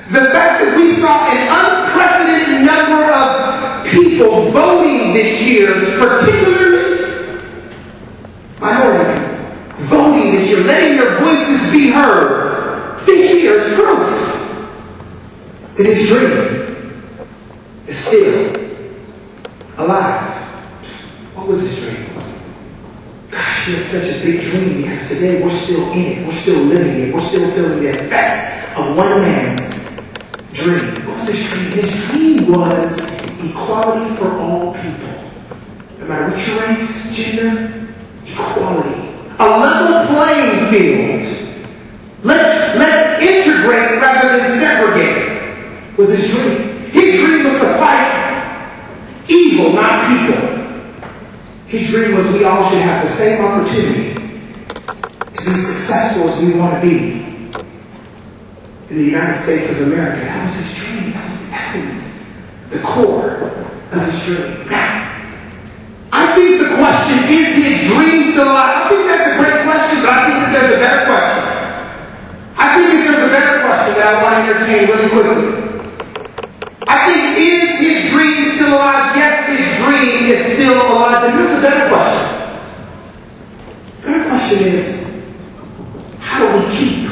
The fact that we saw an unprecedented number of people voting this year, particularly minority people, voting this year, letting their voices be heard, this year is proof that his dream is still alive. What was his dream? Gosh, he had such a big dream because today we're still in it. We're still living it. We're still feeling the effects of one man's dream. What was his dream? His dream was equality for all people. No matter what your race, gender, equality. A level playing field. Let's integrate rather than segregate was his dream. His dream was to fight evil, not people. His dream was we all should have the same opportunity to be successful as we want to be in the United States of America. That was his dream. That was the essence, the core of his dream. Now, I think the question, is his dream still alive? I think that's a great question, but I think that there's a better question. I think that there's a better question that I want to entertain really quickly. I think, is his dream still alive? Yes, his dream is still alive. But here's a better question. The better question is, how do we keep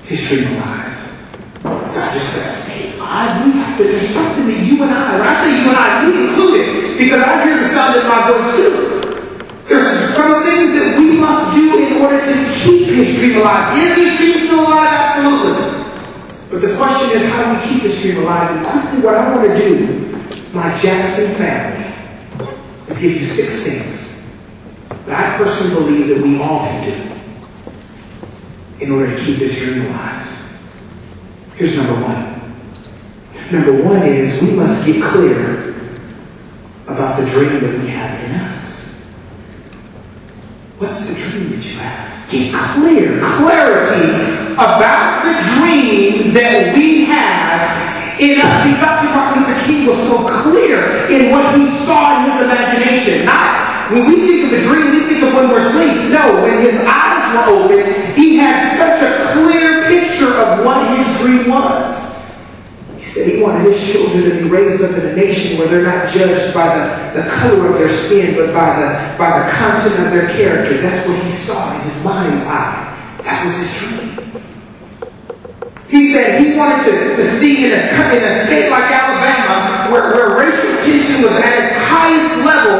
his dream alive? It's not just that stay alive. We have to, there's something that you and I, when I say you and I, we included, because I hear the sound in my voice too. There's some things that we must do in order to keep his dream alive. Is his dream still alive? Absolutely. But the question is, how do we keep his dream alive? And quickly, what I want to do, my Jackson family, is give you 6 things that I personally believe that we all can do in order to keep his dream alive. Here's number 1. Number 1 is we must get clear about the dream that we have in us. What's the dream that you have? Get clear, clarity about the dream that we have in us. See, Dr. Martin Luther King was so clear in what he saw in his imagination. Not when we think of a dream, we think of when we're asleep. No, when his eyes were open, he had such a clear picture of what his dream was. He said he wanted his children to be raised up in a nation where they're not judged by the color of their skin, but by the content of their character. That's what he saw in his mind's eye. That was his dream. He said he wanted to see in a state like Alabama, where racial tension was at its highest level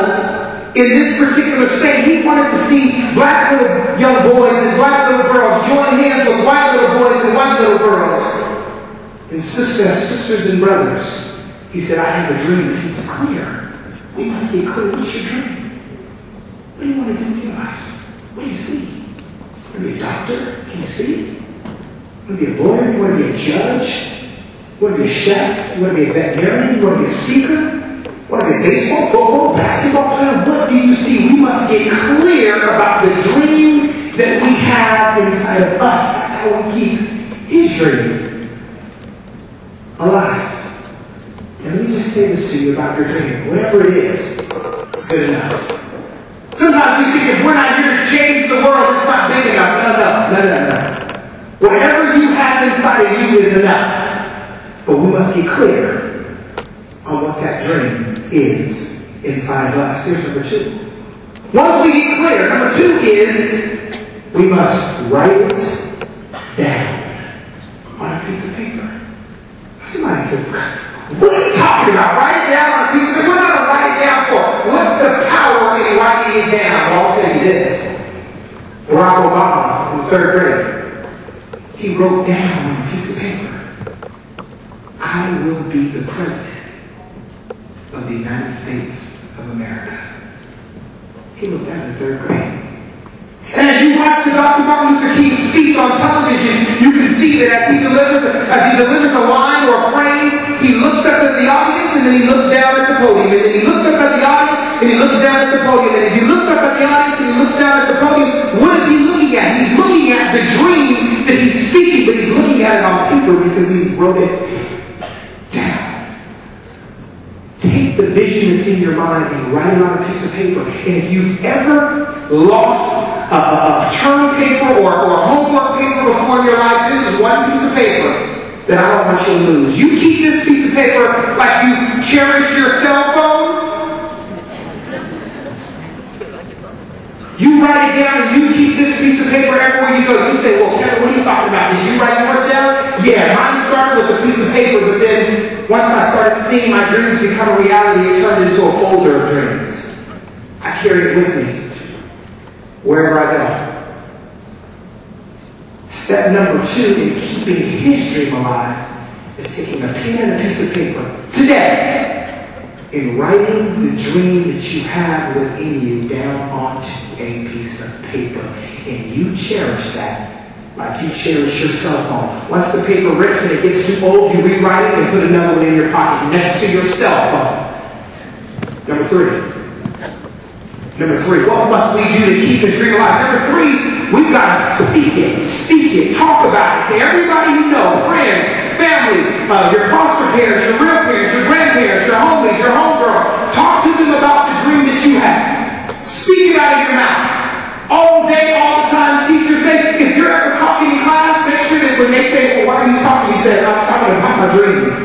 in this particular state, he wanted to see black little young boys and black little girls join hands with white little boys and white little girls. And sisters and brothers. He said, I have a dream. And he was clear. We must be clear. What's your dream? What do you want to do with your life? What do you see? You want to be a doctor? Can you see? You want to be a lawyer? You want to be a judge? You want to be a chef? You want to be a veterinarian? You want to be a speaker? You want to be a baseball, football, basketball player? What do you see? We must get clear about the dream that we have inside of us. That's how we keep his dream alive. And let me just say this to you about your dream. Whatever it is, it's good enough. Sometimes we think if we're not here to change the world, it's not big enough. No. Whatever you have inside of you is enough. But we must get clear on what that dream is inside of us. Here's number 2. Once we get clear, number 2 is we must write it down on a piece of paper. Somebody said, what are you talking about? Write it down on a piece of paper? What am I going to write it down for? What's the power in writing it down? Well, I'll tell you this. Barack Obama, in the 3rd grade, he wrote down on a piece of paper, I will be the president of the United States of America. He wrote that in the 3rd grade. And as you watch the Dr. Martin Luther King speech on television, you can see that as he delivers a line or a phrase, he looks up at the audience and then he looks down at the podium. And then he looks up at the audience and he looks down at the podium. And as he looks up at the audience and he looks down at the podium, what is he looking at? He's looking at the dream that he's speaking, but he's looking at it on paper because he wrote it down. Take the vision that's in your mind and write it on a piece of paper. And if you've ever lost a term paper or homework paper before in your life, this is one piece of paper that I don't want you to lose. You keep this piece of paper like you cherish your cell phone. You write it down and you keep this piece of paper everywhere you go. You say, well, Kevin, what are you talking about? Did you write yours down? Yeah, mine started with a piece of paper, but then once I started seeing my dreams become a reality, it turned into a folder of dreams. I carry it with me wherever I go. Step number 2 in keeping his dream alive is taking a pen and a piece of paper today and writing the dream that you have within you down onto a piece of paper. And you cherish that like you cherish your cell phone. Once the paper rips and it gets too old, you rewrite it and put another one in your pocket next to your cell phone. Number 3. What must we do to keep his dream alive? Number 3, we've got to speak it, talk about it to everybody you know, friends, family, your foster parents, your real parents, your grandparents, your homies, your homegirl. Talk to them about the dream that you have. Speak it out of your mouth. All day, all the time, teachers, if you're ever talking in class, make sure that when they say, well, why are you talking? You say, I'm talking about my dream.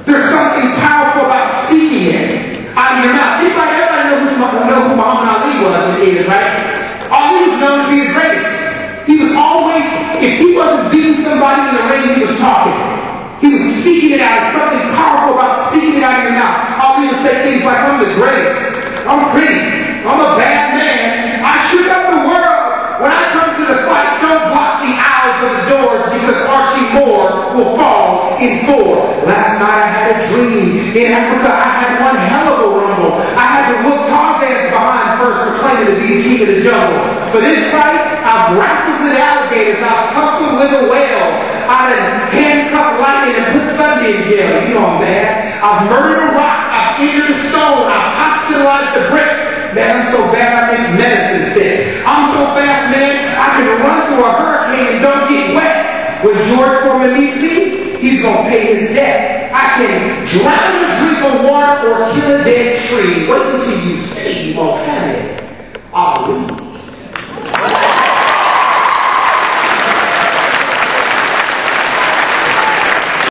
There's something powerful about speaking it out of your mouth. Everybody know who Muhammad Ali was and is, right? Ali was known to be his greatest. He was always, if he wasn't beating somebody in the ring, he was talking. He was speaking it out. There's something powerful about speaking it out of your mouth. Ali would say things like, I'm the greatest. I'm pretty. I'm a bad man. I shook up the world. When I come to the fight, don't block the aisles of the doors because Archie Moore will fall in 4. Last night I had a dream. In Africa, I had one hell of a rumble. I had to whoop Tarzan's behind first for claiming to be the king of the jungle. But this fight, I've wrestled with alligators. I've tussled with a whale. I've handcuffed lightning and put thunder in jail. You know I'm bad. I've murdered a rock. I've injured a stone. I've hospitalized a brick. Man, I'm so bad I make medicine sick. I'm so fast, man, I can run through a hurricane and don't get wet. When George Foreman meets me, he's going to pay his debt. I can drown a drink of water or kill a dead tree. Wait until you see